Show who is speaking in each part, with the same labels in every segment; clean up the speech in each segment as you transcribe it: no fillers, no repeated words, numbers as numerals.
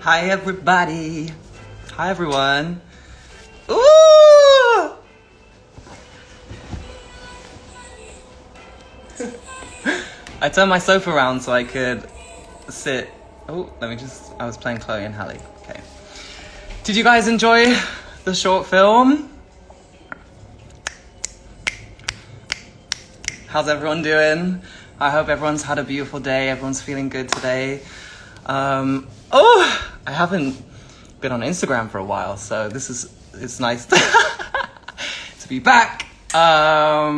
Speaker 1: Hi everybody. Hi everyone. Ooh! I turned my sofa around so I could sit. Oh, I was playing Chloe and Hallie. Okay. Did you guys enjoy the short film? How's everyone doing? I hope everyone's had a beautiful day. Everyone's feeling good today. I haven't been on Instagram for a while, so it's nice to be back. Oh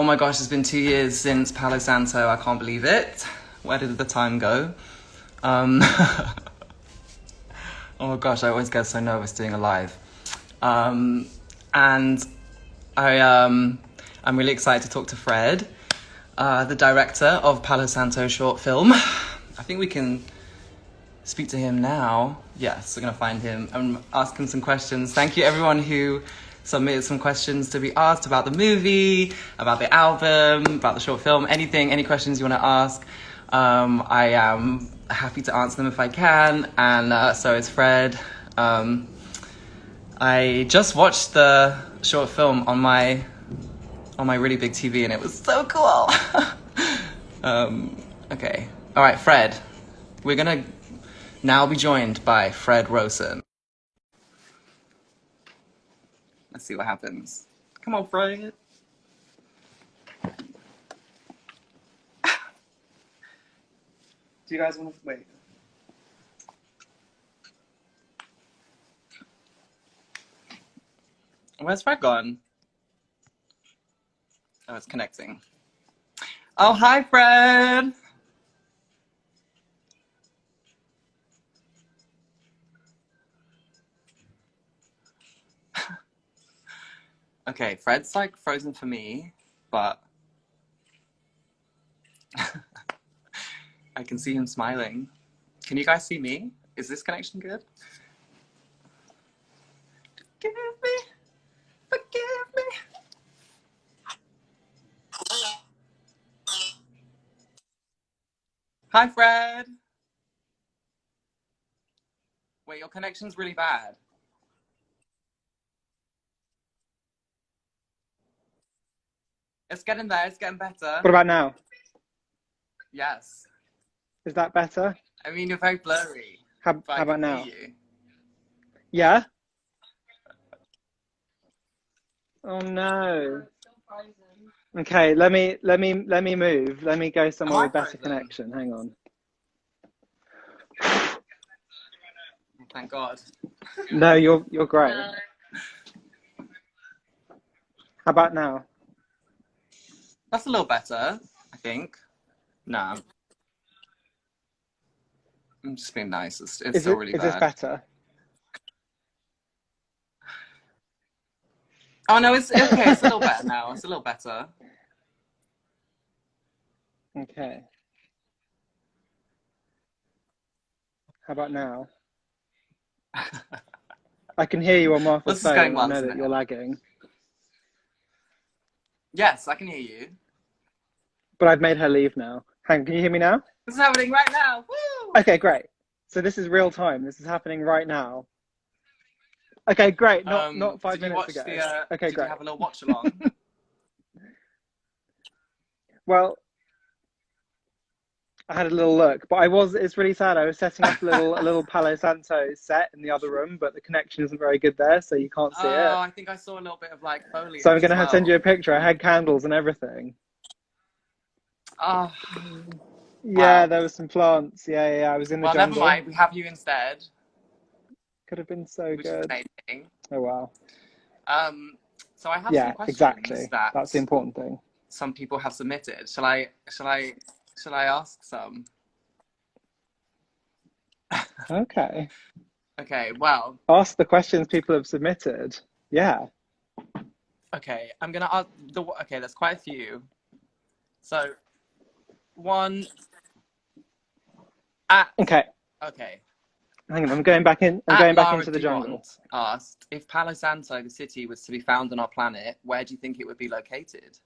Speaker 1: my gosh, it's been 2 years since Palo Santo. I can't believe it. Where did the time go? Oh my gosh, I always get so nervous doing a live. And I'm really excited to talk to Fred, the director of Palo Santo short film. I think we can speak to him now. Yes, we're gonna find him and ask him some questions. Thank you everyone who submitted some questions to be asked about the movie, about the album, about the short film, any questions you want to ask. I am happy to answer them if I can, and so is Fred. I just watched the short film on my really big TV and it was so cool. Okay, all right, Fred, we're gonna now be joined by Fred Rowson. Let's see what happens. Come on, Fred. Do you guys want to wait? Where's Fred gone? Oh, it's connecting. Oh, hi, Fred. Okay, Fred's like frozen for me, but I can see him smiling. Can you guys see me? Is this connection good? Forgive me. Forgive me. Hi, Fred. Wait, your connection's really bad. It's getting there. It's getting better.
Speaker 2: What about now?
Speaker 1: Yes.
Speaker 2: Is that better?
Speaker 1: I mean, you're very blurry.
Speaker 2: How
Speaker 1: But I
Speaker 2: about
Speaker 1: can
Speaker 2: now?
Speaker 1: hear you.
Speaker 2: Yeah? Oh no. Okay, let me move. Let me go
Speaker 1: Am
Speaker 2: somewhere
Speaker 1: I
Speaker 2: with better
Speaker 1: frozen?
Speaker 2: connection. Hang on.
Speaker 1: Thank God.
Speaker 2: No, you're great. How about now?
Speaker 1: That's a little better, I think. No. I'm just being nice. It's still really
Speaker 2: Is this
Speaker 1: bad.
Speaker 2: better?
Speaker 1: Oh no, it's okay. It's a little better now. It's a little better.
Speaker 2: Okay. How about now? I can hear you on Martha's
Speaker 1: This is going
Speaker 2: phone. I
Speaker 1: well,
Speaker 2: know
Speaker 1: isn't
Speaker 2: that
Speaker 1: it?
Speaker 2: you're lagging.
Speaker 1: Yes, I can hear you.
Speaker 2: But I've made her leave now. Hang on, can you hear me now?
Speaker 1: This is happening right now. Woo!
Speaker 2: Okay, great. So this is real time. This is happening right now. Okay, great. Not 5
Speaker 1: Did you
Speaker 2: minutes
Speaker 1: watch
Speaker 2: ago.
Speaker 1: the?
Speaker 2: Okay,
Speaker 1: Did you
Speaker 2: great.
Speaker 1: have a little watch along?
Speaker 2: Well, I had a little look, but it's really sad. I was setting up a little Palo Santo set in the other room, but the connection isn't very good there, so you can't see it.
Speaker 1: Oh, I think I saw a little bit of like foliage
Speaker 2: So I'm
Speaker 1: as
Speaker 2: gonna have to send
Speaker 1: well.
Speaker 2: you a picture. I had candles and everything.
Speaker 1: Oh,
Speaker 2: Yeah,
Speaker 1: wow.
Speaker 2: there was some plants. Yeah. I was in the
Speaker 1: Well, never
Speaker 2: jungle.
Speaker 1: mind. We have you instead,
Speaker 2: Could have been so
Speaker 1: which is
Speaker 2: good.
Speaker 1: amazing.
Speaker 2: Oh wow.
Speaker 1: So I have some
Speaker 2: Yeah,
Speaker 1: questions
Speaker 2: exactly.
Speaker 1: that
Speaker 2: That's the important thing.
Speaker 1: some people have submitted. Shall I ask some?
Speaker 2: Okay.
Speaker 1: Okay. Well.
Speaker 2: Ask the questions people have submitted. Yeah.
Speaker 1: Okay. I'm gonna ask the. Okay. There's quite a few. So, one.
Speaker 2: Okay.
Speaker 1: Okay.
Speaker 2: Hang on. I'm going back in. I'm
Speaker 1: At
Speaker 2: going back
Speaker 1: Lara
Speaker 2: into the jungle.
Speaker 1: Dumont asked, if Palo Santo, the city, was to be found on our planet, where do you think it would be located?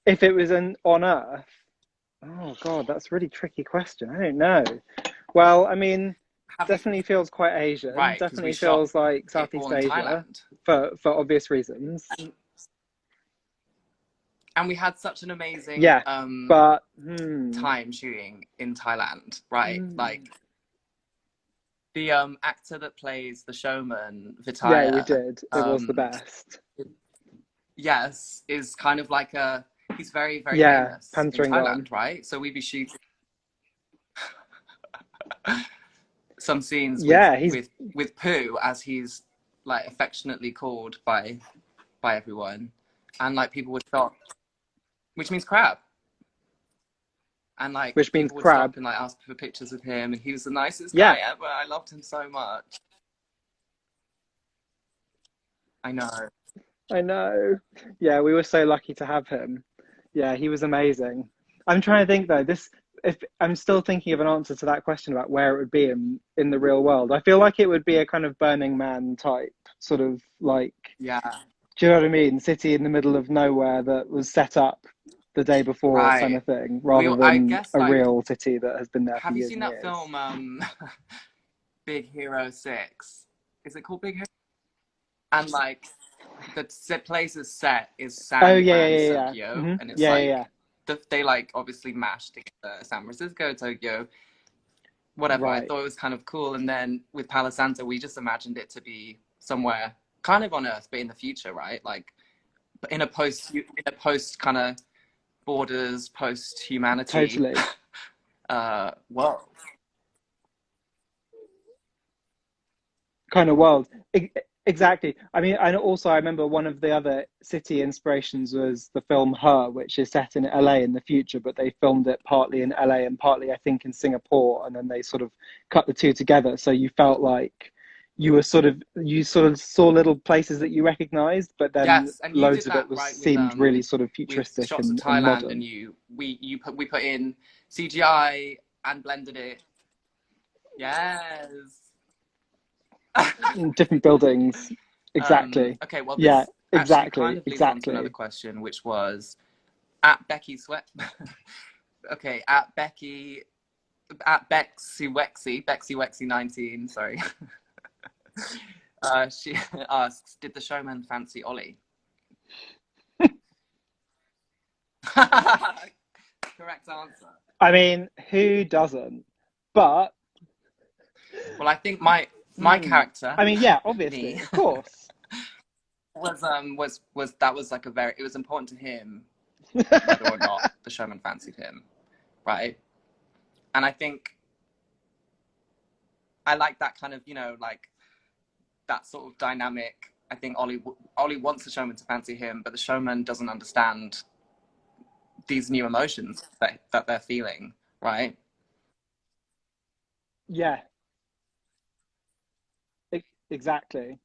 Speaker 2: If it was on Earth, oh God, that's a really tricky question. I don't know. Well, I mean,
Speaker 1: Have you
Speaker 2: definitely feels quite Asian.
Speaker 1: right? Because we
Speaker 2: Definitely
Speaker 1: shot
Speaker 2: feels like
Speaker 1: it all
Speaker 2: Southeast
Speaker 1: in
Speaker 2: Asia
Speaker 1: Thailand,
Speaker 2: for obvious reasons.
Speaker 1: and we had such an amazing
Speaker 2: Yeah, but
Speaker 1: time shooting in Thailand, right?
Speaker 2: hmm.
Speaker 1: Like the actor that plays the showman
Speaker 2: Yeah, we
Speaker 1: Vitaya,
Speaker 2: did. It was the best.
Speaker 1: yes, is kind of like he's very, very
Speaker 2: Yeah,
Speaker 1: famous in
Speaker 2: pantering on.
Speaker 1: Thailand, right? So we'd be shooting some scenes
Speaker 2: Yeah, he's
Speaker 1: with Pooh, as he's like affectionately called by everyone, and like people would stop, which means crab, and like
Speaker 2: which means
Speaker 1: people would
Speaker 2: crab.
Speaker 1: stop and like ask for pictures of him, and he was the nicest
Speaker 2: Yeah,
Speaker 1: guy ever. I loved him so much. I know.
Speaker 2: I know. Yeah, we were so lucky to have him. Yeah, he was amazing. I'm trying to think though, this if I'm still thinking of an answer to that question about where it would be in the real world. I feel like it would be a kind of Burning Man type sort of like,
Speaker 1: Yeah.
Speaker 2: do you know what I mean? City in the middle of nowhere that was set up the day before kind
Speaker 1: Right.
Speaker 2: of thing,
Speaker 1: We,
Speaker 2: rather
Speaker 1: I
Speaker 2: than
Speaker 1: guess,
Speaker 2: a
Speaker 1: like,
Speaker 2: real city that has been there for
Speaker 1: have you
Speaker 2: years
Speaker 1: seen
Speaker 2: and
Speaker 1: that
Speaker 2: years.
Speaker 1: film, Big Hero 6? Is it called Big Hero? And like, the place is set is
Speaker 2: Oh
Speaker 1: San
Speaker 2: yeah, yeah, yeah, yeah.
Speaker 1: Francisco, and it's
Speaker 2: Yeah, yeah,
Speaker 1: like
Speaker 2: yeah.
Speaker 1: they like obviously mashed together San Francisco, Tokyo, whatever. I
Speaker 2: Right.
Speaker 1: thought it was kind of cool, and then with Palo Santo, we just imagined it to be somewhere kind of on Earth, but in the future, right? Like in a post kind of borders, post humanity
Speaker 2: Totally.
Speaker 1: world.
Speaker 2: Kind of world. Exactly. I mean, and also I remember one of the other city inspirations was the film Her, which is set in LA in the future, but they filmed it partly in LA and partly, I think, in Singapore, and then they sort of cut the two together. So you felt like you sort of saw little places that you recognized, but then
Speaker 1: Yes, and you
Speaker 2: loads
Speaker 1: did
Speaker 2: of it
Speaker 1: that
Speaker 2: was
Speaker 1: right
Speaker 2: seemed really sort of
Speaker 1: with
Speaker 2: futuristic
Speaker 1: shots of
Speaker 2: and
Speaker 1: Thailand, and
Speaker 2: modern.
Speaker 1: we put in CGI and blended it. Yes.
Speaker 2: Different buildings. Exactly.
Speaker 1: Okay, well,
Speaker 2: Yeah,
Speaker 1: this actually kind
Speaker 2: exactly,
Speaker 1: of leads on to another
Speaker 2: exactly.
Speaker 1: question, which was at Becky Sweat. Okay, at Bexy Wexy 19. Sorry. She asks, "Did the showman fancy Ollie?" Correct answer.
Speaker 2: I mean, who doesn't? But
Speaker 1: Well, I think my
Speaker 2: hmm,
Speaker 1: character,
Speaker 2: I mean, yeah, obviously,
Speaker 1: me,
Speaker 2: of course.
Speaker 1: was that was like it was important to him whether or not the showman fancied him, right? And I think I like that kind of, like that sort of dynamic. I think Ollie wants the showman to fancy him, but the showman doesn't understand these new emotions that they're feeling, right?
Speaker 2: Yeah, exactly.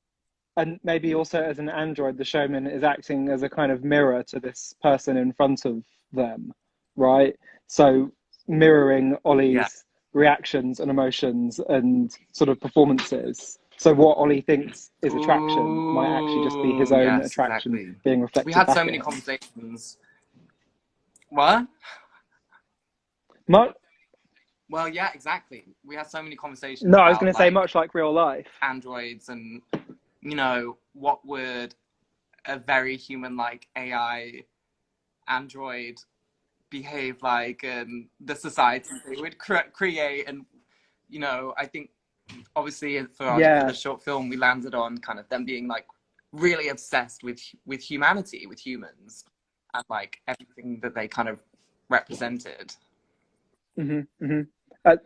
Speaker 2: And maybe also as an android, the showman is acting as a kind of mirror to this person in front of them, right? So mirroring
Speaker 1: Yeah.
Speaker 2: Ollie's reactions and emotions and sort of performances. So what Ollie thinks is attraction might actually just be his
Speaker 1: Ooh,
Speaker 2: own
Speaker 1: yes,
Speaker 2: attraction
Speaker 1: exactly.
Speaker 2: being
Speaker 1: We
Speaker 2: reflected
Speaker 1: had so
Speaker 2: back at
Speaker 1: many
Speaker 2: him.
Speaker 1: conversations. What?
Speaker 2: Much,
Speaker 1: Well, yeah, exactly. We had so many conversations
Speaker 2: no, I was
Speaker 1: about
Speaker 2: going to say
Speaker 1: like
Speaker 2: much like real life.
Speaker 1: androids and what would a very human-like AI android behave like, and the society they would create. And I think obviously for the
Speaker 2: Yeah.
Speaker 1: short film we landed on kind of them being like really obsessed with humanity, with humans, and like everything that they kind of represented.
Speaker 2: Hmm, hmm. Uh,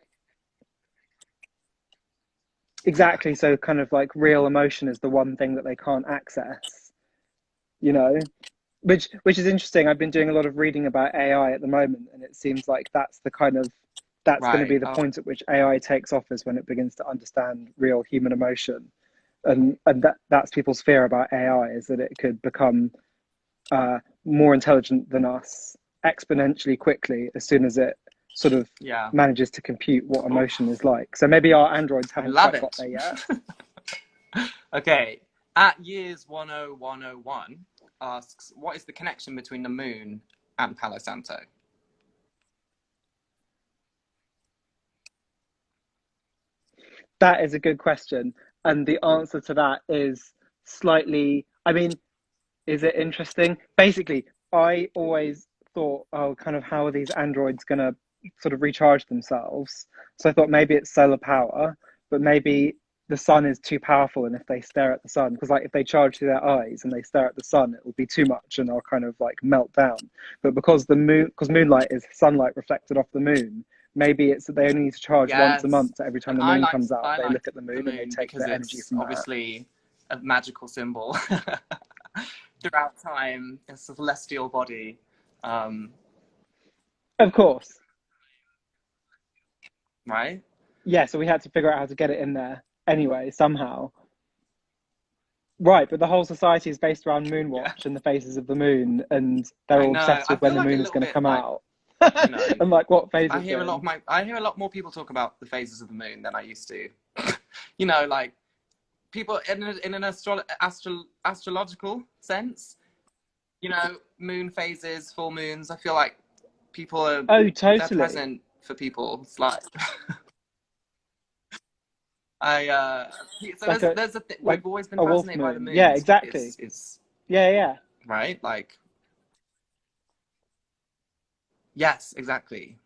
Speaker 2: exactly. So kind of like real emotion is the one thing that they can't access, you know? Which is interesting. I've been doing a lot of reading about AI at the moment, and it seems like that's going to be
Speaker 1: Right.
Speaker 2: the
Speaker 1: Oh,
Speaker 2: point at which AI takes off is when it begins to understand real human emotion, and that's people's fear about AI is that it could become more intelligent than us exponentially quickly as soon as it sort of
Speaker 1: yeah.
Speaker 2: manages to compute what
Speaker 1: Oh,
Speaker 2: emotion is like. So maybe our androids
Speaker 1: I
Speaker 2: haven't
Speaker 1: love
Speaker 2: quite got
Speaker 1: it.
Speaker 2: there yet.
Speaker 1: Okay, at years 10101 asks, what is the connection between the moon and Palo Santo?
Speaker 2: That is a good question. And the answer to that is slightly, I mean, is it interesting? Basically, I always thought, oh, kind of how are these androids going to sort of recharge themselves? So I thought maybe it's solar power, but maybe the sun is too powerful. And if they stare at the sun, because like if they charge through their eyes and they stare at the sun, it will be too much and they'll kind of like melt down. But because the moon, because moonlight is sunlight reflected off the moon, maybe it's that they only need to charge once a
Speaker 1: Yes.
Speaker 2: month. So every time
Speaker 1: And
Speaker 2: the moon comes out,
Speaker 1: I
Speaker 2: they
Speaker 1: like
Speaker 2: look at the
Speaker 1: the
Speaker 2: moon and they
Speaker 1: moon
Speaker 2: take
Speaker 1: because
Speaker 2: their energy
Speaker 1: it's
Speaker 2: from that.
Speaker 1: obviously a magical symbol throughout time, a celestial body. Um,
Speaker 2: Of course.
Speaker 1: right?
Speaker 2: Yeah, so we had to figure out how to get it in there anyway, somehow. Right, but the whole society is based around
Speaker 1: Yeah.
Speaker 2: Moonwatch and the phases of the moon, and they're
Speaker 1: I
Speaker 2: all
Speaker 1: know.
Speaker 2: obsessed
Speaker 1: I
Speaker 2: with when
Speaker 1: feel
Speaker 2: the
Speaker 1: like a
Speaker 2: moon is
Speaker 1: little
Speaker 2: going to
Speaker 1: bit
Speaker 2: come
Speaker 1: like,
Speaker 2: out
Speaker 1: you know,
Speaker 2: and like what phase it's in.
Speaker 1: I hear a lot more people talk about the phases of the moon than I used to. You know, like people in an astrological sense, you know, moon phases, full moons. I feel like people are
Speaker 2: Oh,
Speaker 1: they're
Speaker 2: totally.
Speaker 1: present for people. It's like I so
Speaker 2: Like a
Speaker 1: there's a
Speaker 2: like
Speaker 1: we've always been
Speaker 2: a wolf
Speaker 1: fascinated by the
Speaker 2: moon. Yeah,
Speaker 1: moons.
Speaker 2: exactly.
Speaker 1: It's
Speaker 2: Yeah, yeah.
Speaker 1: right, like yes, exactly.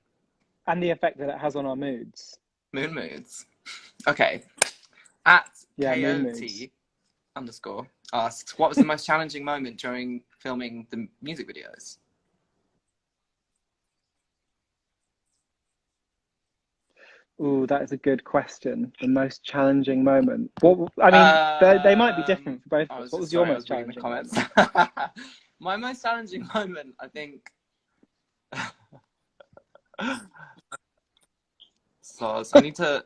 Speaker 2: And the effect that it has on our moods.
Speaker 1: Moon moods. Okay. At
Speaker 2: Yeah, moon moods.
Speaker 1: KOT underscore asks, what was the most challenging moment during filming the music videos?
Speaker 2: Ooh, that is a good question. The most challenging moment. What I mean, they might be different for both of us. What was your
Speaker 1: Sorry, I
Speaker 2: most
Speaker 1: was reading the
Speaker 2: challenging
Speaker 1: comments.
Speaker 2: moment?
Speaker 1: My most challenging moment, I think. So I need to.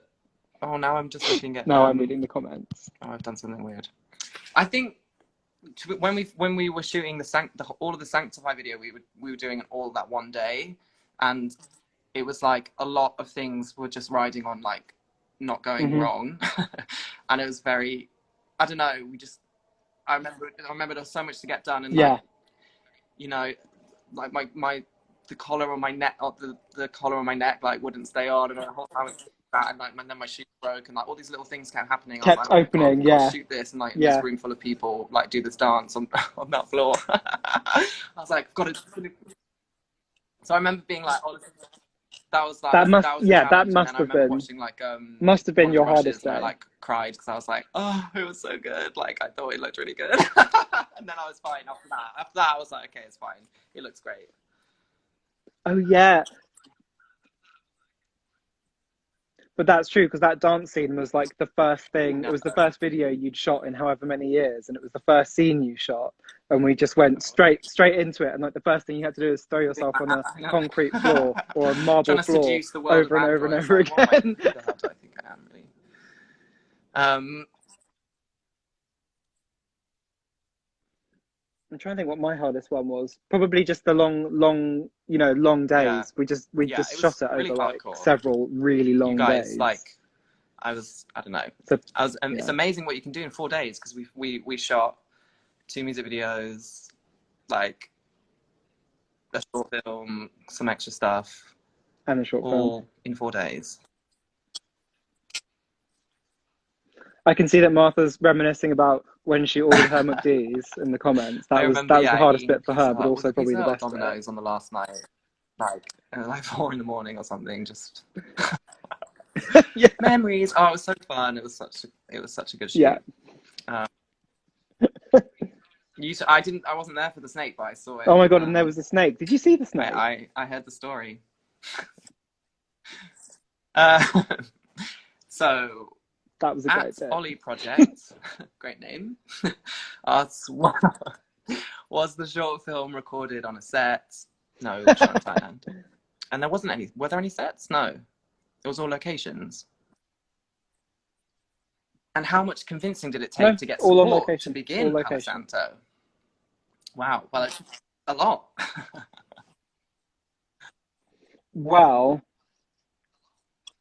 Speaker 1: Oh, now I'm just looking at.
Speaker 2: No, I'm reading the comments.
Speaker 1: Oh, I've done something weird. I think when we were shooting all of the Sanctify video, we were doing it all that one day, and it was like a lot of things were just riding on like not going
Speaker 2: Hmm.
Speaker 1: wrong, and it was very. I don't know. I remember there was so much to get done, and like
Speaker 2: Yeah.
Speaker 1: you know, like my the collar on my neck, or the collar on my neck, like wouldn't stay on, and the whole time it was that, and like then my shoe broke, and like all these little things kept happening. I was
Speaker 2: Kept
Speaker 1: like, oh my god,
Speaker 2: opening.
Speaker 1: we've got to
Speaker 2: Yeah.
Speaker 1: shoot this, and like in this
Speaker 2: Yeah.
Speaker 1: room full of people, like do this dance on on that floor. I was like, got to. So I remember being like, oh, that was a
Speaker 2: That
Speaker 1: challenge, and then
Speaker 2: must
Speaker 1: I
Speaker 2: have
Speaker 1: remember
Speaker 2: been
Speaker 1: watching like
Speaker 2: must have
Speaker 1: one
Speaker 2: been
Speaker 1: of the
Speaker 2: your hardest
Speaker 1: rushes, and I
Speaker 2: day.
Speaker 1: like cried because I was like, oh, it was so good. Like I thought it looked really good, and then I was fine after that. After that, I was like, okay, it's fine. It looks great.
Speaker 2: Oh yeah, but that's true because that dance scene was like the first thing. It
Speaker 1: No.
Speaker 2: was the first video you'd shot in however many years, and it was the first scene you shot. And we just went straight into it. And like the first thing you had to do is throw yourself on a
Speaker 1: I know.
Speaker 2: concrete floor or a marble
Speaker 1: Trying to
Speaker 2: floor
Speaker 1: seduce the world of
Speaker 2: over and over and
Speaker 1: androids.
Speaker 2: over
Speaker 1: Like, what am I?
Speaker 2: again.
Speaker 1: Who the hell do I think I am, really? Um,
Speaker 2: I'm trying to think what my hardest one was. Probably just the long, long
Speaker 1: yeah,
Speaker 2: days. We
Speaker 1: yeah.
Speaker 2: just
Speaker 1: It was
Speaker 2: shot it
Speaker 1: really
Speaker 2: over like
Speaker 1: hardcore.
Speaker 2: several really
Speaker 1: You
Speaker 2: long
Speaker 1: guys,
Speaker 2: days.
Speaker 1: like, I don't know.
Speaker 2: So
Speaker 1: It's
Speaker 2: yeah,
Speaker 1: amazing what you can do in 4 days because we shot 2 music videos, like a short film, some extra stuff,
Speaker 2: and a short film.
Speaker 1: all in 4 days.
Speaker 2: I can see that Martha's reminiscing about when she ordered her McD's in the comments.
Speaker 1: I remember,
Speaker 2: That was
Speaker 1: yeah,
Speaker 2: the hardest
Speaker 1: eating
Speaker 2: bit for
Speaker 1: Pizza
Speaker 2: her, but
Speaker 1: Hut. Was
Speaker 2: also
Speaker 1: it
Speaker 2: probably
Speaker 1: Pizza
Speaker 2: the
Speaker 1: Hut or
Speaker 2: best bit.
Speaker 1: Domino's on the last night? Like, like 4 in the morning or something. Just
Speaker 2: Yeah,
Speaker 1: memories. Oh, it was so fun. It was such a good
Speaker 2: yeah.
Speaker 1: shoot. Um, I wasn't there for the snake, but I saw it.
Speaker 2: Oh my god! And there was a snake. Did you see the snake?
Speaker 1: I heard the story. Uh, so
Speaker 2: That was a
Speaker 1: at
Speaker 2: great bit.
Speaker 1: Olly Project, great name. Asks, was the short film recorded on a set? No, it was shot in Thailand. And there wasn't any. Were there any sets? No, it was all locations. And how much convincing did it take
Speaker 2: No,
Speaker 1: to get
Speaker 2: all on
Speaker 1: support to
Speaker 2: location. All
Speaker 1: begin Palo
Speaker 2: location.
Speaker 1: Santo? Wow, well, it's a lot.
Speaker 2: Well,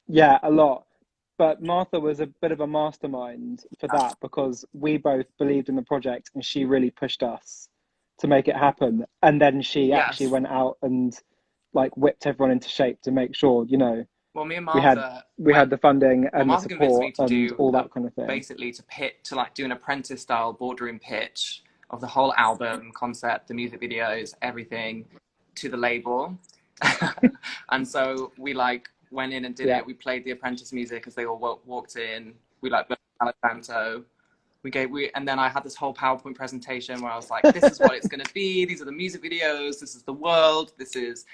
Speaker 2: yeah, a lot. But Martha was a bit of a mastermind for that because we both believed in the project and she really pushed us to make it happen. And then she actually
Speaker 1: Yes.
Speaker 2: went out and like whipped everyone into shape to make sure, you know,
Speaker 1: Well, me and
Speaker 2: we had
Speaker 1: Martha
Speaker 2: we had
Speaker 1: went.
Speaker 2: the funding
Speaker 1: Well,
Speaker 2: and the
Speaker 1: Martha convinced me
Speaker 2: support
Speaker 1: to
Speaker 2: and
Speaker 1: do
Speaker 2: all
Speaker 1: a
Speaker 2: that kind of thing.
Speaker 1: basically to pitch to like do an apprentice style boardroom pitch of the whole album concept, the music videos, everything to the label. And so we like went in and did
Speaker 2: Yeah.
Speaker 1: it. We played the apprentice music as they all walked in. We like Palo Santo. And then I had this whole PowerPoint presentation where I was like, this is what it's going to be. These are the music videos. This is the world. This is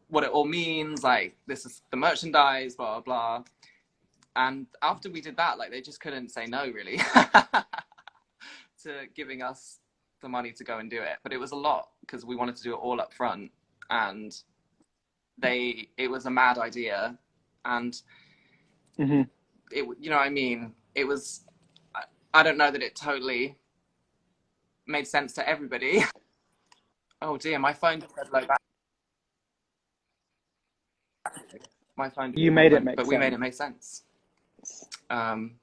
Speaker 1: what it all means. Like, this is the merchandise, blah, blah, blah. And after we did that, like, they just couldn't say no, really, to giving us the money to go and do it. But it was a lot because we wanted to do it all up front. And it was a mad idea. And
Speaker 2: Mm-hmm.
Speaker 1: you know what I mean? It was, I don't know that it totally made sense to everybody. Oh dear, my phone just said low battery. My phone did
Speaker 2: You
Speaker 1: a
Speaker 2: made it
Speaker 1: moment,
Speaker 2: make
Speaker 1: but we made it
Speaker 2: sense.
Speaker 1: make sense. Um,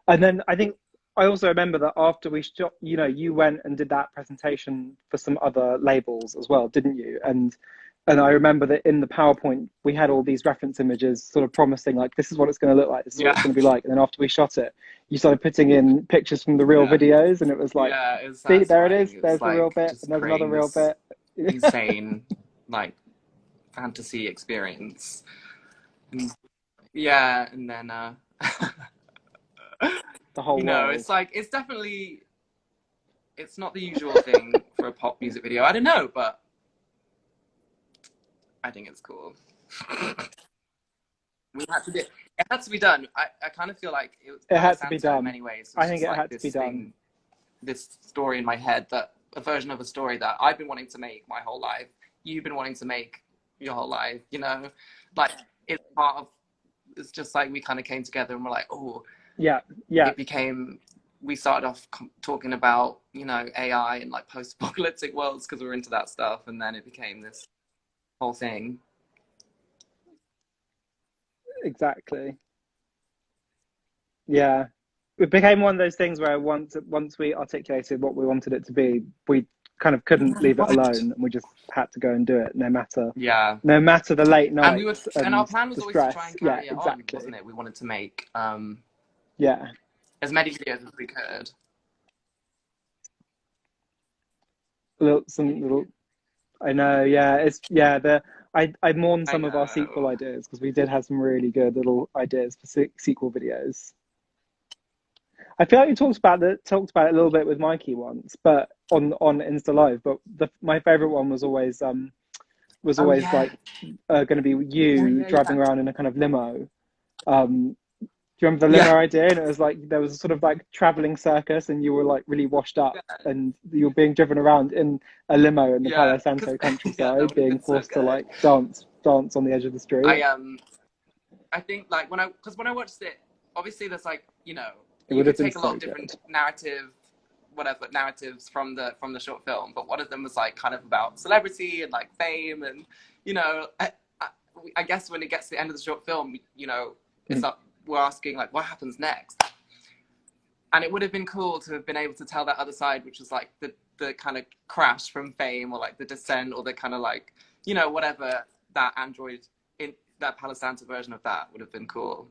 Speaker 2: And then I think I also remember that after we shot, you know, you went and did that presentation for some other labels as well, didn't you? And I remember that in the PowerPoint we had all these reference images, sort of promising like this is what it's going to look like, this is what it's
Speaker 1: yeah,
Speaker 2: going to be like. And then after we shot it, you started putting in pictures from the real
Speaker 1: yeah,
Speaker 2: videos, and it was like,
Speaker 1: yeah. It was
Speaker 2: see, there it
Speaker 1: satisfying.
Speaker 2: is.
Speaker 1: It was
Speaker 2: There's the real
Speaker 1: like
Speaker 2: bit,
Speaker 1: just
Speaker 2: and there's another
Speaker 1: creating
Speaker 2: real
Speaker 1: this
Speaker 2: bit.
Speaker 1: insane, like, fantasy experience. And, yeah, and then
Speaker 2: The whole
Speaker 1: you know,
Speaker 2: world.
Speaker 1: it's like it's not the usual thing for a pop music video. I don't know, but I think it's cool. We had to do it. It had to be done. I kind of feel like it was
Speaker 2: It
Speaker 1: Palo
Speaker 2: had to be
Speaker 1: Santo in
Speaker 2: done.
Speaker 1: many ways. It
Speaker 2: I
Speaker 1: was
Speaker 2: think
Speaker 1: just
Speaker 2: it
Speaker 1: like
Speaker 2: had to be
Speaker 1: this
Speaker 2: done.
Speaker 1: thing, this story in my head, that a version of a story that I've been wanting to make my whole life. You've been wanting to make your whole life, you know? Like, it's part of, it's just like we kind of came together and we're like, oh,
Speaker 2: Yeah, yeah,
Speaker 1: it became, we started off talking about, you know, AI and like post-apocalyptic worlds because we were into that stuff. And then it became this whole thing.
Speaker 2: exactly. Yeah. It became one of those things where once we articulated what we wanted it to be, we kind of couldn't leave it alone, and we just had to go and do it,
Speaker 1: Yeah.
Speaker 2: no matter the late
Speaker 1: And we would,
Speaker 2: nights
Speaker 1: and our
Speaker 2: and
Speaker 1: plan was
Speaker 2: the
Speaker 1: always to try
Speaker 2: stress.
Speaker 1: and
Speaker 2: Yeah,
Speaker 1: carry it on, wasn't
Speaker 2: exactly.
Speaker 1: it? We wanted to make
Speaker 2: Yeah,
Speaker 1: as many videos as we could.
Speaker 2: some little. I know. Yeah, it's yeah. I mourn
Speaker 1: I
Speaker 2: some of our sequel
Speaker 1: know.
Speaker 2: ideas because we did have some really good little ideas for sequel videos. I feel like we talked about it a little bit with Mikey once, but on Insta Live. But my favorite one was
Speaker 1: Oh
Speaker 2: always
Speaker 1: yeah.
Speaker 2: like going to be
Speaker 1: Yeah,
Speaker 2: you
Speaker 1: yeah, yeah.
Speaker 2: driving around in a kind of limo. Do you remember the
Speaker 1: Yeah.
Speaker 2: limo idea? And it was like there was a sort of like traveling circus, and you were like really washed up,
Speaker 1: Yeah.
Speaker 2: and you were being driven around in a limo in the
Speaker 1: Yeah.
Speaker 2: Palo
Speaker 1: Because
Speaker 2: Santo
Speaker 1: yeah, that
Speaker 2: countryside,
Speaker 1: would have
Speaker 2: being
Speaker 1: been so
Speaker 2: forced to
Speaker 1: good.
Speaker 2: like dance on the edge of the street.
Speaker 1: I I think like because when I watched it, obviously there's like, you know,
Speaker 2: It
Speaker 1: you
Speaker 2: would
Speaker 1: could
Speaker 2: have been
Speaker 1: take a lot
Speaker 2: so
Speaker 1: of different
Speaker 2: good.
Speaker 1: narratives from the short film, but one of them was like kind of about celebrity and like fame, and you know, I guess when it gets to the end of the short film, you know,
Speaker 2: Mm.
Speaker 1: we're asking like what happens next, and it would have been cool to have been able to tell that other side, which was like the kind of crash from fame, or like the descent, or the kind of like, you know, whatever, that android in that Palo Santo version of that would have been cool.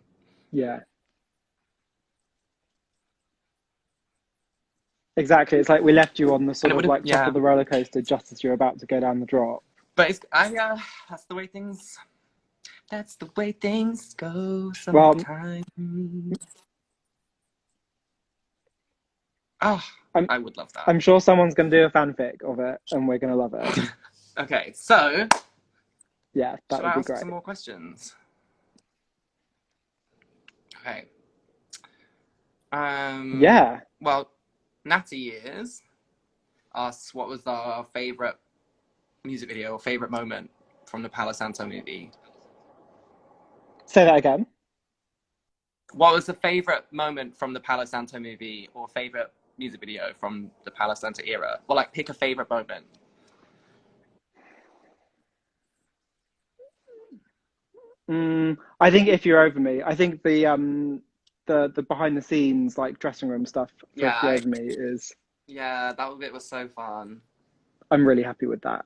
Speaker 2: Yeah, exactly. It's like we left you on the
Speaker 1: And
Speaker 2: sort
Speaker 1: it would
Speaker 2: of
Speaker 1: have,
Speaker 2: like top of
Speaker 1: yeah.
Speaker 2: the roller coaster just as you're about to go down the drop.
Speaker 1: But that's the way things. That's the way things go
Speaker 2: Well,
Speaker 1: sometimes. Oh,
Speaker 2: I'm
Speaker 1: I would love that.
Speaker 2: I'm sure someone's going to do a fanfic of it, and we're going to love it.
Speaker 1: Okay, so
Speaker 2: Yeah, that
Speaker 1: should
Speaker 2: would
Speaker 1: I
Speaker 2: be
Speaker 1: ask
Speaker 2: great.
Speaker 1: some more questions? Okay.
Speaker 2: Yeah.
Speaker 1: Well, Natty Years asks what was our favorite music video or favorite moment from the Palo Santo movie.
Speaker 2: Say that again.
Speaker 1: What was the favorite moment from the Palo Santo movie or favorite music video from the Palo Santo era? Or like pick a favorite moment.
Speaker 2: I think if you're over me, I think the behind the scenes like dressing room stuff for
Speaker 1: Yeah,
Speaker 2: If You're Over Me is
Speaker 1: yeah, that bit was so fun.
Speaker 2: I'm really happy with that.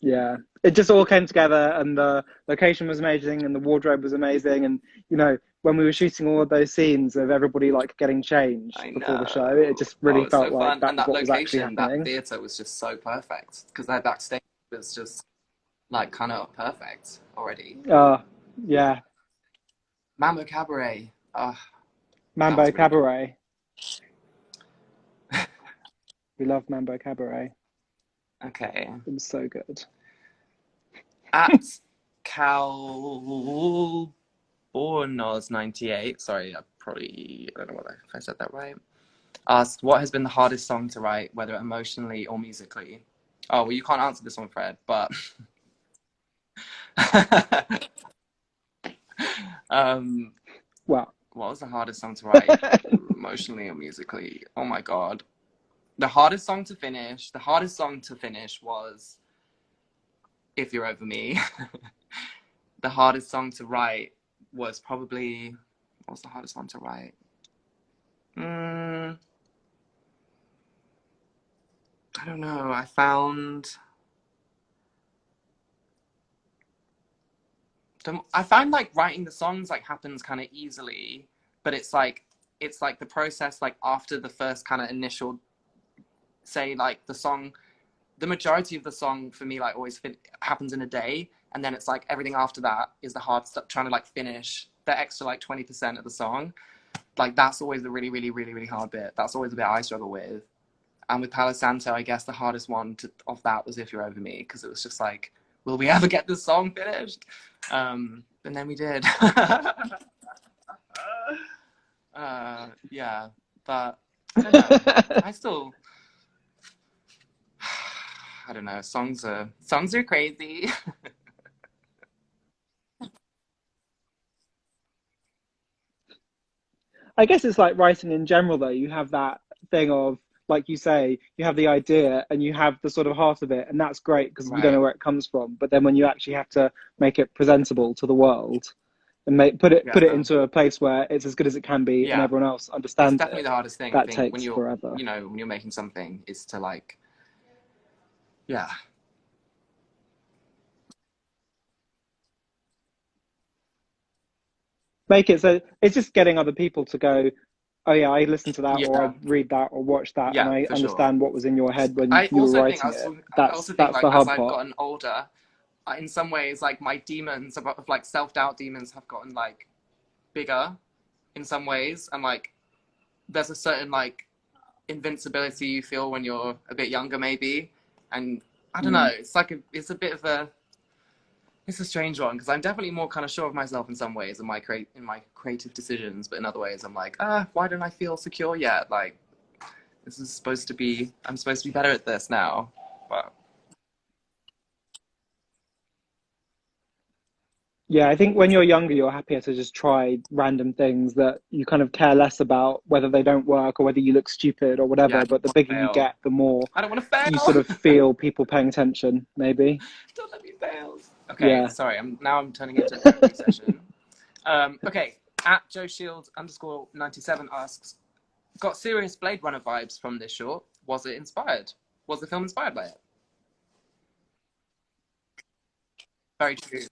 Speaker 2: Yeah, it just all came together, and the location was amazing, and the wardrobe was amazing, and you know when we were shooting all of those scenes of everybody like getting changed
Speaker 1: I
Speaker 2: before the show, it
Speaker 1: know.
Speaker 2: just
Speaker 1: Oh,
Speaker 2: really
Speaker 1: it's so
Speaker 2: felt like
Speaker 1: fun.
Speaker 2: that
Speaker 1: And
Speaker 2: was
Speaker 1: that
Speaker 2: what was actually
Speaker 1: location, that
Speaker 2: happening.
Speaker 1: theater was just so perfect because that backstage was just like kind of perfect already.
Speaker 2: Yeah,
Speaker 1: Mambo Cabaret. That
Speaker 2: Mambo
Speaker 1: was really good.
Speaker 2: Cabaret. We love Mambo Cabaret.
Speaker 1: Okay.
Speaker 2: It was so good.
Speaker 1: At Cal Bornos98, sorry, I don't know if I said that right, asked, what has been the hardest song to write, whether emotionally or musically? Oh, well, you can't answer this one, Fred, but um,
Speaker 2: Well,
Speaker 1: what was the hardest song to write, emotionally or musically? Oh my God. The hardest song to finish was If You're Over Me. The hardest song to write was probably, what was the hardest one to write? I don't know. I find like writing the songs like happens kind of easily, but it's like the process like after the first kind of initial, say like the majority of the song for me like happens in a day, and then it's like everything after that is the hard stuff, trying to like finish the extra like 20% of the song. Like that's always the really really really really hard bit. That's always the bit I struggle with. And with Palo Santo, I guess the hardest one of that was If You're Over Me, because it was just like, will we ever get this song finished? And then we did. Yeah, but I don't know. I still, I don't know. Songs are crazy.
Speaker 2: I guess it's like writing in general, though. You have that thing of, like you say, you have the idea and you have the sort of heart of it, and that's great because you don't know
Speaker 1: Right.
Speaker 2: where it comes from. But then when you actually have to make it presentable to the world and put it
Speaker 1: Yeah.
Speaker 2: into a place where it's as good as it can be and
Speaker 1: Yeah.
Speaker 2: everyone else
Speaker 1: It's
Speaker 2: understands
Speaker 1: definitely
Speaker 2: it,
Speaker 1: the hardest thing. I
Speaker 2: that
Speaker 1: think
Speaker 2: takes forever.
Speaker 1: when you're making something, is to like, yeah,
Speaker 2: Make it so it's just getting other people to go, oh yeah, I listened to that or I
Speaker 1: yeah,
Speaker 2: read that or watch that and
Speaker 1: yeah,
Speaker 2: I
Speaker 1: for sure.
Speaker 2: understand what was in your head when you were writing it.
Speaker 1: I
Speaker 2: That's
Speaker 1: also think
Speaker 2: that's
Speaker 1: like
Speaker 2: the
Speaker 1: as
Speaker 2: hard
Speaker 1: I've
Speaker 2: part.
Speaker 1: gotten older, in some ways like my demons of like self-doubt demons have gotten like bigger in some ways, and like there's a certain like invincibility you feel when you're a bit younger maybe, and I don't know,
Speaker 2: Mm.
Speaker 1: it's a bit of a, it's a strange one because I'm definitely more kind of sure of myself in some ways in in my creative decisions, but in other ways I'm like, why don't I feel secure yet? Like I'm supposed to be better at this now, but
Speaker 2: Yeah, I think when you're younger, you're happier to just try random things that you kind of care less about whether they don't work or whether you look stupid or
Speaker 1: yeah,
Speaker 2: whatever. But the bigger you
Speaker 1: fail.
Speaker 2: get, the more
Speaker 1: I don't want to
Speaker 2: you sort of
Speaker 1: fail.
Speaker 2: feel people paying attention, maybe.
Speaker 1: Don't let me fail. Okay,
Speaker 2: Yeah.
Speaker 1: sorry. I'm turning into a therapy session. Okay, at Joe Shields underscore 97 asks, got serious Blade Runner vibes from this short. Was it inspired? Was the film inspired by it? Very true.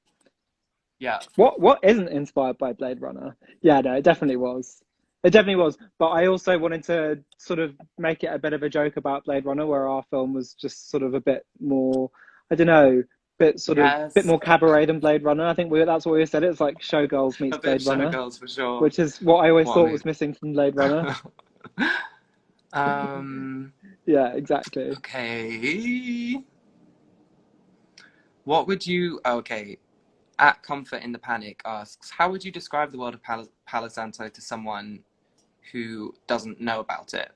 Speaker 1: Yeah.
Speaker 2: What isn't inspired by Blade Runner? Yeah, no, it definitely was. It definitely was. But I also wanted to sort of make it a bit of a joke about Blade Runner, where our film was just sort of a bit more, I don't know, bit
Speaker 1: Yes.
Speaker 2: more cabaret than Blade Runner. I think that's what we said. It's like Showgirls
Speaker 1: A
Speaker 2: meets
Speaker 1: bit of
Speaker 2: Blade Runner,
Speaker 1: Showgirls for sure.
Speaker 2: which is what I always
Speaker 1: What a
Speaker 2: thought was
Speaker 1: movie.
Speaker 2: missing from Blade Runner.
Speaker 1: um.
Speaker 2: Yeah, exactly.
Speaker 1: Okay. What would you? Okay. At Comfort in the Panic asks, how would you describe the world of Palo Santo to someone who doesn't know about it?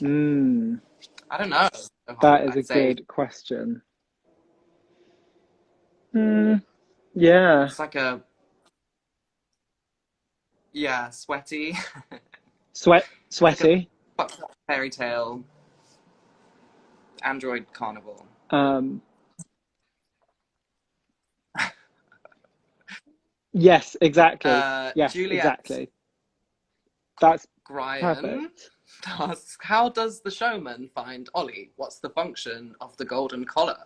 Speaker 2: Mm,
Speaker 1: I don't know.
Speaker 2: that is a
Speaker 1: I'd say
Speaker 2: good question. Mm, yeah,
Speaker 1: it's like a, yeah, sweaty. It's like a
Speaker 2: sweaty.
Speaker 1: fairy tale android carnival.
Speaker 2: Um, yes, exactly. Yes,
Speaker 1: Juliet
Speaker 2: exactly. That's
Speaker 1: Ryan
Speaker 2: perfect.
Speaker 1: asks, how does the showman find Ollie? What's the function of the golden collar?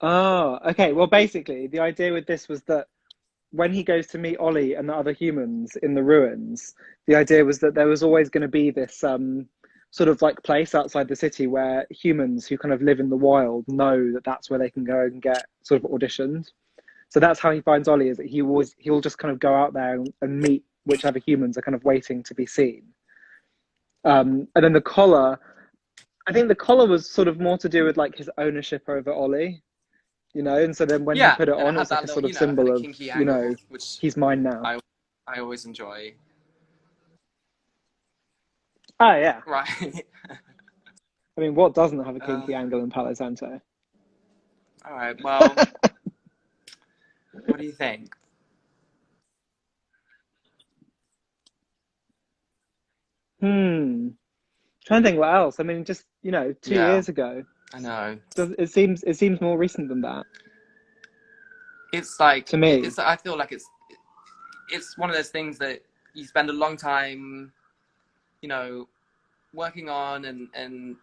Speaker 2: Oh, okay. Well, basically, the idea with this was that when he goes to meet Ollie and the other humans in the ruins, the idea was that there was always going to be this sort of like place outside the city where humans who kind of live in the wild know that that's where they can go and get sort of auditioned. So that's how he finds Ollie, is that he'll just kind of go out there and meet whichever humans are kind of waiting to be seen. And then the collar, I think the collar was sort of more to do with like his ownership over Ollie, you know. And so then when he
Speaker 1: Yeah,
Speaker 2: put it
Speaker 1: and it
Speaker 2: on,
Speaker 1: had
Speaker 2: it's like
Speaker 1: that
Speaker 2: a
Speaker 1: little,
Speaker 2: sort of
Speaker 1: it had a
Speaker 2: symbol of,
Speaker 1: kinky
Speaker 2: you know,
Speaker 1: angle, which
Speaker 2: he's mine now.
Speaker 1: I always enjoy.
Speaker 2: Oh yeah.
Speaker 1: Right.
Speaker 2: I mean, what doesn't have a
Speaker 1: uh,
Speaker 2: kinky angle in Palo Santo?
Speaker 1: all right. Well, what do you think?
Speaker 2: Trying to think what else. I mean, just, you know, two
Speaker 1: Yeah,
Speaker 2: years ago.
Speaker 1: I know.
Speaker 2: It seems more recent than that
Speaker 1: It's like
Speaker 2: to me.
Speaker 1: it's. I feel like it's one of those things that you spend a long time, you know, working on and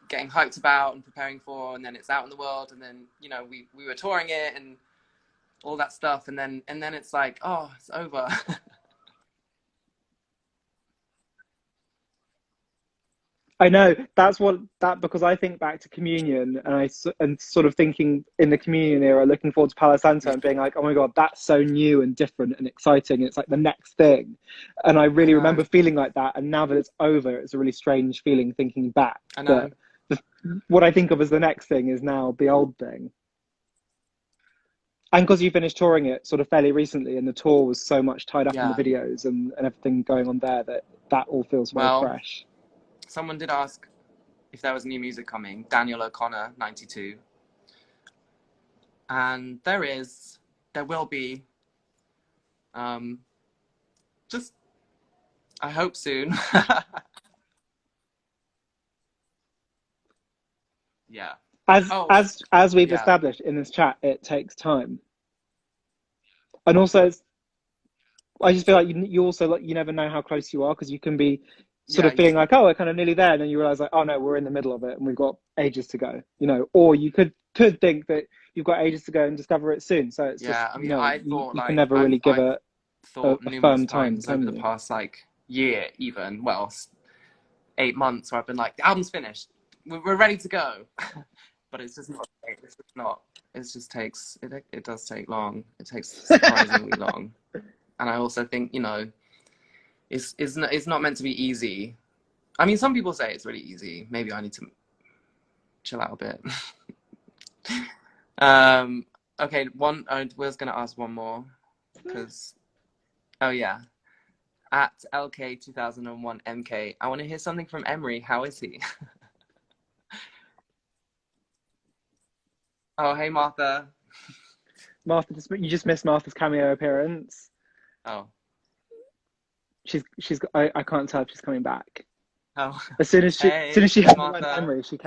Speaker 1: getting hyped about and preparing for, and then it's out in the world, and then we were touring it and all that stuff, and then it's like, oh, it's over.
Speaker 2: I know that's what that because I think back to communion and and sort of thinking in the communion era, looking forward to Palo Santo and being like, oh my God, that's so new and different and exciting. It's like the next thing. And I
Speaker 1: I
Speaker 2: really
Speaker 1: know,
Speaker 2: remember feeling like that. And now that it's over, it's a really strange feeling thinking back
Speaker 1: I
Speaker 2: that
Speaker 1: know.
Speaker 2: the, what I think of as the next thing is now the old thing. And because you finished touring it sort of fairly recently and the tour was so much tied up in the
Speaker 1: Yeah.
Speaker 2: videos and everything going on there, that all feels very
Speaker 1: Well,
Speaker 2: fresh.
Speaker 1: someone did ask if there was new music coming. Daniel O'Connor, 92, and there will be. Um, just I hope soon. Yeah.
Speaker 2: as
Speaker 1: Oh,
Speaker 2: as as we've
Speaker 1: yeah.
Speaker 2: established in this chat, it takes time. And also I just feel like you also like you never know how close you are because you can be sort
Speaker 1: Yeah,
Speaker 2: of feeling like, oh, we're kind of nearly there, and then you realize like, oh no, we're in the middle of it and we've got ages to go, you know. Or you could think that you've got ages to go and discover it soon. So it's just,
Speaker 1: yeah. I
Speaker 2: you
Speaker 1: mean,
Speaker 2: know,
Speaker 1: I thought
Speaker 2: you can
Speaker 1: like
Speaker 2: never really give
Speaker 1: I've
Speaker 2: it
Speaker 1: thought
Speaker 2: a
Speaker 1: numerous
Speaker 2: firm time,
Speaker 1: times over
Speaker 2: can
Speaker 1: the
Speaker 2: you?
Speaker 1: past like year, even, well, 8 months, where I've been like, the album's finished, we're ready to go, but it's just not. It's just not. It just takes. It does take long. It takes surprisingly long, and I also think it's not meant to be easy. I mean, some people say it's really easy. Maybe I need to chill out a bit. um. Okay. We're just gonna ask one more because. Oh yeah. At LK2001 MK, I want to hear something from Emery. How is he? Oh, hey Martha.
Speaker 2: Martha, you just missed Martha's cameo appearance.
Speaker 1: Oh.
Speaker 2: I can't tell if she's coming back.
Speaker 1: Oh.
Speaker 2: As soon as
Speaker 1: Hey,
Speaker 2: she heard the word
Speaker 1: Martha.
Speaker 2: Emery, she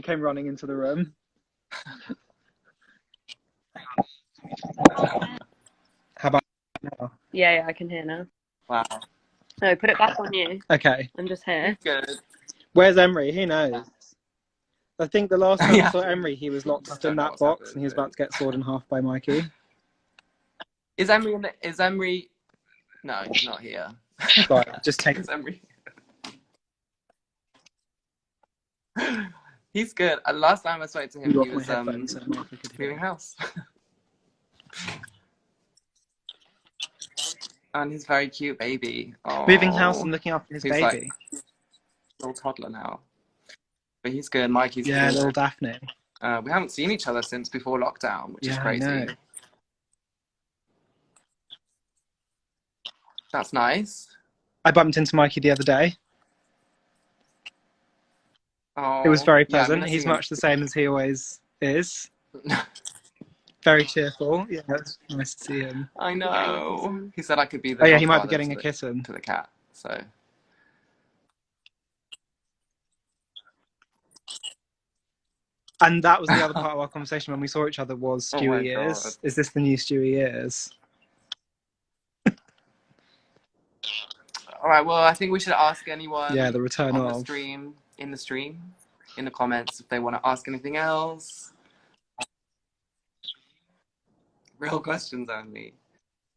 Speaker 2: came running into the room. How about now?
Speaker 3: Yeah, I can hear now.
Speaker 1: Wow.
Speaker 3: No, put it back on you.
Speaker 2: Okay.
Speaker 3: I'm just here.
Speaker 1: Good.
Speaker 2: Where's Emery? Who knows? I think the last time we
Speaker 1: Yeah.
Speaker 2: saw Emery, he was locked
Speaker 1: Just
Speaker 2: up in
Speaker 1: don't know
Speaker 2: that
Speaker 1: what's
Speaker 2: box
Speaker 1: happening.
Speaker 2: and he was about to get sawed in half by Mikey.
Speaker 1: Is Emery? No, he's not here.
Speaker 2: Sorry, just take.
Speaker 1: Is Emery? He's good. Last time I spoke to him, he was moving house, and he's very cute baby.
Speaker 2: Moving house and
Speaker 1: Oh,
Speaker 2: looking after his
Speaker 1: he's like
Speaker 2: baby.
Speaker 1: a little toddler now, but he's good. Mikey's
Speaker 2: Yeah,
Speaker 1: good.
Speaker 2: little Daphne.
Speaker 1: We haven't seen each other since before lockdown, which is
Speaker 2: Yeah, I
Speaker 1: crazy.
Speaker 2: know.
Speaker 1: That's nice.
Speaker 2: I bumped into Mikey the other day.
Speaker 1: Oh,
Speaker 2: It was very
Speaker 1: yeah, I'm
Speaker 2: pleasant.
Speaker 1: gonna
Speaker 2: He's
Speaker 1: see him.
Speaker 2: much the same as he always is. Very cheerful. Yeah, it's nice to see him.
Speaker 1: I know. He said I could be the
Speaker 2: Oh yeah, he might be
Speaker 1: godfather
Speaker 2: getting
Speaker 1: to
Speaker 2: a kitten.
Speaker 1: the cat. So
Speaker 2: And that was the other part of our conversation when we saw each other was
Speaker 1: Oh my
Speaker 2: Stewie
Speaker 1: God.
Speaker 2: Ears. Is this the new Stewie Ears?
Speaker 1: All right. Well, I think we should ask anyone.
Speaker 2: Yeah, the return
Speaker 1: on
Speaker 2: of.
Speaker 1: the stream, in the comments, if they want to ask anything else. Real questions only.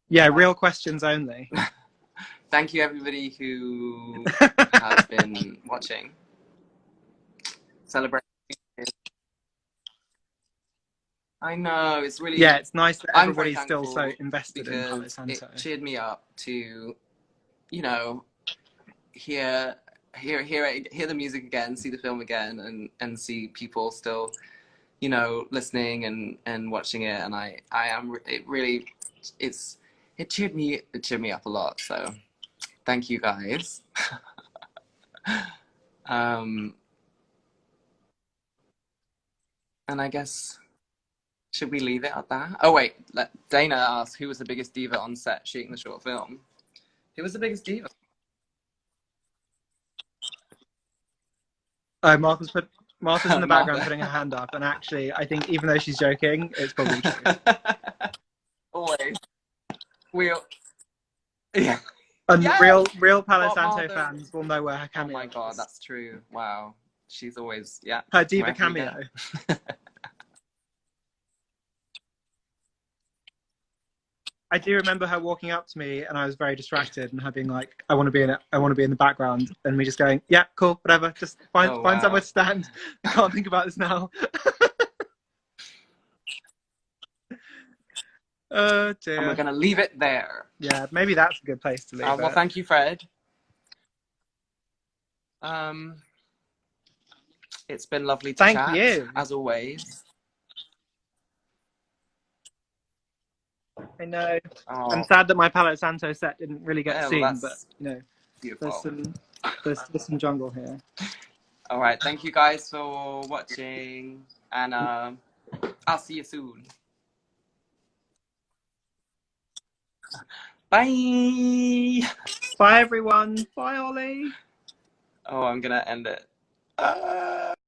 Speaker 2: Yeah, real questions only.
Speaker 1: Thank you, everybody who has been watching. Celebrate. I know, it's really...
Speaker 2: Yeah, it's nice that
Speaker 1: I'm very
Speaker 2: everybody's still so
Speaker 1: thankful
Speaker 2: invested in Palo
Speaker 1: because
Speaker 2: Santo.
Speaker 1: it cheered me up to, you know, hear the music again, see the film again, and see people still, you know, listening and watching it. And it cheered me up a lot. So thank you guys. And I guess, should we leave it at that? Oh wait, Dana asked who was the biggest diva on set shooting the short film. Who was the biggest diva?
Speaker 2: Martha's in the background putting her hand up, and actually, I think even though she's joking, it's probably true.
Speaker 1: Always. Yeah.
Speaker 2: And
Speaker 1: Yes!
Speaker 2: real Palo Santo
Speaker 1: Martha.
Speaker 2: fans will know where her
Speaker 1: Oh
Speaker 2: cameo
Speaker 1: my God,
Speaker 2: is.
Speaker 1: that's true. Wow. She's always, yeah.
Speaker 2: Her diva
Speaker 1: wherever we go.
Speaker 2: cameo. I do remember her walking up to me, and I was very distracted, and her being like, "I want to be in it. I want to be in the background," and me just going, "Yeah, cool, whatever. Just find somewhere to stand. I can't think about this now." Oh dear.
Speaker 1: And we're gonna leave it there.
Speaker 2: Yeah, maybe that's a good place to leave it.
Speaker 1: Well, thank you, Fred. It's been lovely to chat.
Speaker 2: Thank you.
Speaker 1: As always.
Speaker 2: I know.
Speaker 1: Oh.
Speaker 2: I'm sad that my Palo Santo set didn't really get seen,
Speaker 1: well,
Speaker 2: but you know,
Speaker 1: beautiful.
Speaker 2: there's some jungle here.
Speaker 1: All right, thank you guys for watching, and I'll see you soon. Bye.
Speaker 2: Bye everyone. Bye Ollie.
Speaker 1: Oh, I'm gonna end it.